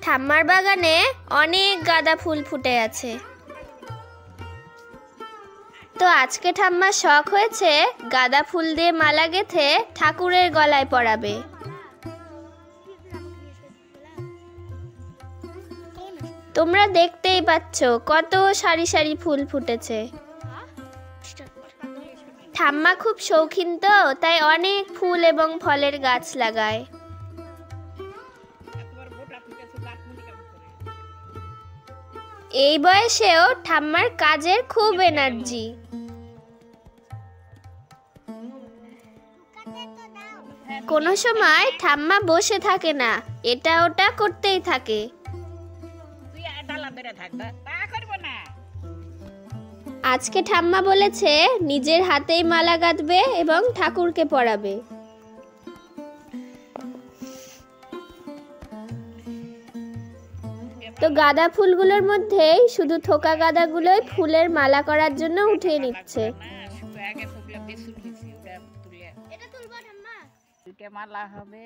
ঠাম্মার বাগানে অনেক গাঁদা ফুল ফুটে আছে। তো আজকে ঠাম্মার শখ হয়েছে গাঁদা ফুল দিয়ে মালা গেঁথে ঠাকুরের গলায় পরাবে। তোমরা দেখতেই পাচ্ছ কত সারি সারি ফুল ফুটেছে। ঠাম্মা খুব শৌখিন, তো তাই অনেক ফুল এবং ফলের গাছ লাগায়। এই বয়সেও ঠাম্মার কাজের খুব এনার্জি। কোনো সময় ঠাম্মা বসে থাকে না, এটা ওটা করতেই থাকে। আজকে ঠাম্মা বলেছে নিজের হাতেই মালা গাঁথবে এবং ঠাকুরকে পরাবে। তো গাঁদা ফুলগুলোর মধ্যে শুধু থোকা গাঁদাগুলোই ফুলের মালা করার জন্য উঠিয়ে নিচ্ছে। মালা হবে,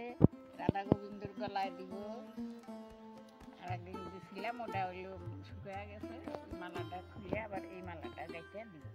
রাধা গোবিন্দর গলায় দিব। আর একদিন দিছিলাম, ওটা হইলো শুকিয়ে গেছে। মালাটা খুলে আবার এই মালাটা রেখে দিব।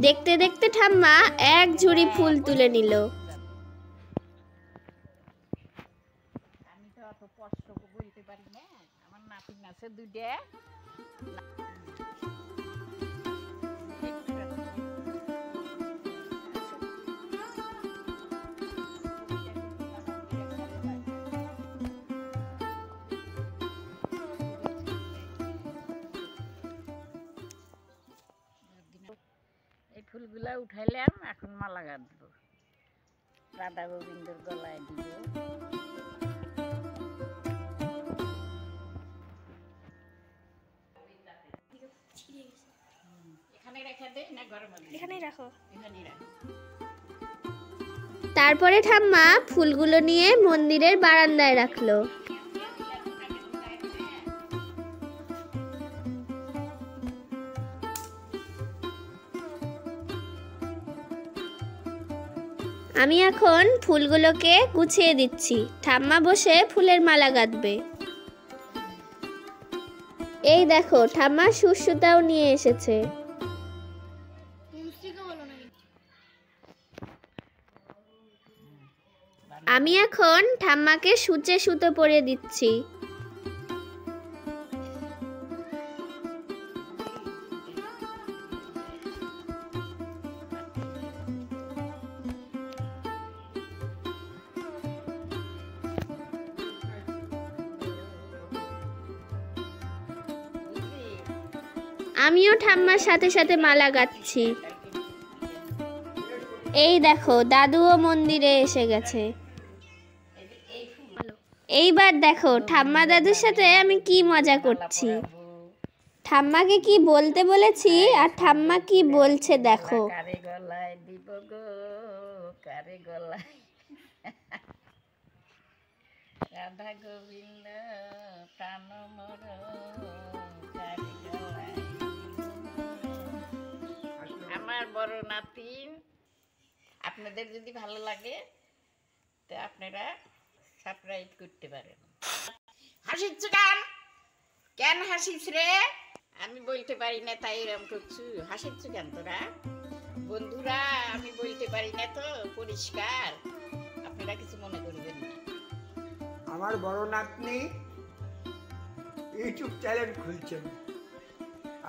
দেখতে দেখতে ঠাম্মা এক ঝুড়ি ফুল তুলে নিল। আমি তো অত কষ্ট বলতে পারি না, আমার নাতিন আছে দুইটা। এই ফুলগুলা উঠাইলাম, এখন মালা গাঁথবো, রাধা গোবিন্দর গলায় দিব। তারপরে ঠাম্মা ফুলগুলো নিয়ে মন্দিরের বারান্দায় রাখলো। আমি এখন ফুলগুলোকে গুছিয়ে দিচ্ছি। ঠাম্মা বসে ফুলের মালা গাঁথবে। এই দেখো ঠাম্মা সুসুতাও নিয়ে এসেছে। আমি এখন ঠাম্মাকে সূচে সুতো পরিয়ে দিচ্ছি। আমিও ঠাম্মার সাথে সাথে মালা গাঁথছি। এই দেখো দাদুও মন্দিরে এসে গেছে। এইবার দেখো ঠাম্মা দাদুর সাথে আমি কি মজা করছি। ঠাম্মাকে কি বলতে বলেছি আর ঠাম্মা কি বলছে দেখো। কারে গলায় দিব গো, কারে গলায়, রাধা গোবিন্দ প্রাণ মোর, কারে গলায়। আমার বড় নাতিন, আপনাদের যদি ভালো লাগে তো আপনারা সাবস্ক্রাইব করতে পারেন। হাসিস কেন? কেন হাসিস রে? আমি বলতে পারি না তাই এরকম করছু। হাসিস কেন তোরা? বন্ধুরা, আমি বলতে পারি না তো পরিষ্কার, আপনারা কিছু মনে করবেন না। আমার বড় নাতনি ইউটিউব চ্যানেল খুলছেন,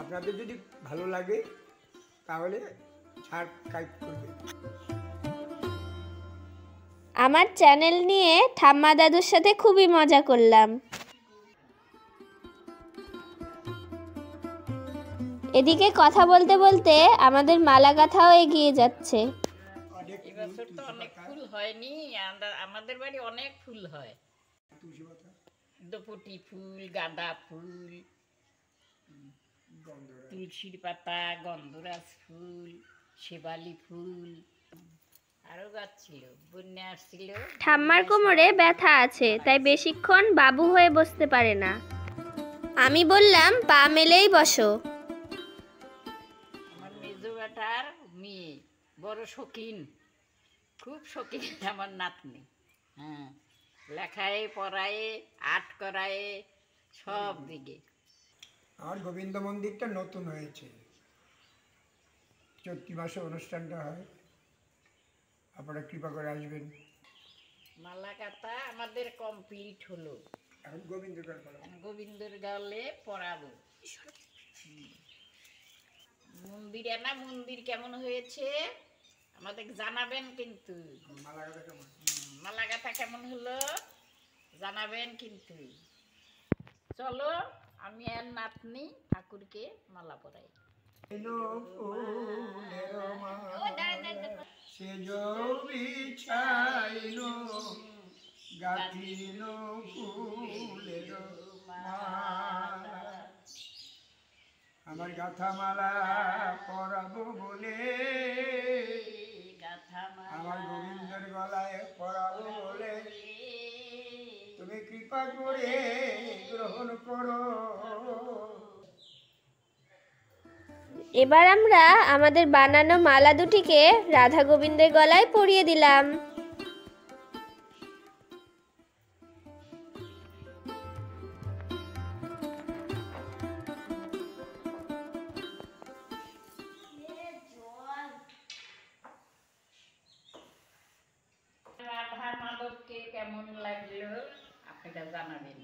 আপনাদের যদি ভালো লাগে তাহলে সাবস্ক্রাইব করবেন। আমার চ্যানেল নিয়ে ঠাম্মা দাদুর সাথে খুবই মজা করলাম। এদিকে কথা বলতে বলতে আমাদের মালা গাঁথাও এগিয়ে যাচ্ছে। এবছর তো অনেক ফুল হয়নি, আমাদের বাড়ি অনেক ফুল হয়। দোপটি ফুল, গাঁদা ফুল, তুলসীর পাতা, গন্ধরাজ ফুল, শেবালি ফুল, আরো গাছ ছিল। বন্যা আসছিল, ঠাম্মার কোমরে ব্যথা আছে, তাই বেশিক্ষণ বাবু হয়ে বসতে পারে না। আমি বললাম, পা মেলেই বসো। আমার মেজো বেটার মেয়ে বড় শৌখিন, খুব শৌখিন আমার নাতনি। হ্যাঁ, লেখায় পড়ায়, আর্ট করায়, সব দিকে। আমার গোবিন্দ মন্দিরটা নতুন হয়েছে, চৈত্র মাসে অনুষ্ঠানটা হয়, আপনারা কৃপা করে আসবেন। মালা কাটা আমাদের কমপ্লিট হলো, এখন গোবিন্দ গোবিন্দর গালে পড়াবো। মন্দিরে না, মন্দির কেমন হয়েছে আমাদের জানাবেন কিন্তু। মালা গাঁথা কেমন হলো জানাবেন কিন্তু। চলো, আমি আর নাতনি ঠাকুরকে মালা পরাই। আমার গাথা মালা পরাবো বলে, আমার গোবিন্দের গলায় পরাবো বলে, তুমি কৃপা করে গ্রহণ করো। এবার আমরা আমাদের বানানো মালা দুটিকে রাধা গোবিন্দের গলায় পরিয়ে দিলাম। রাধা মাধবকে কেমন লাগলো আপনারা জানাবেন।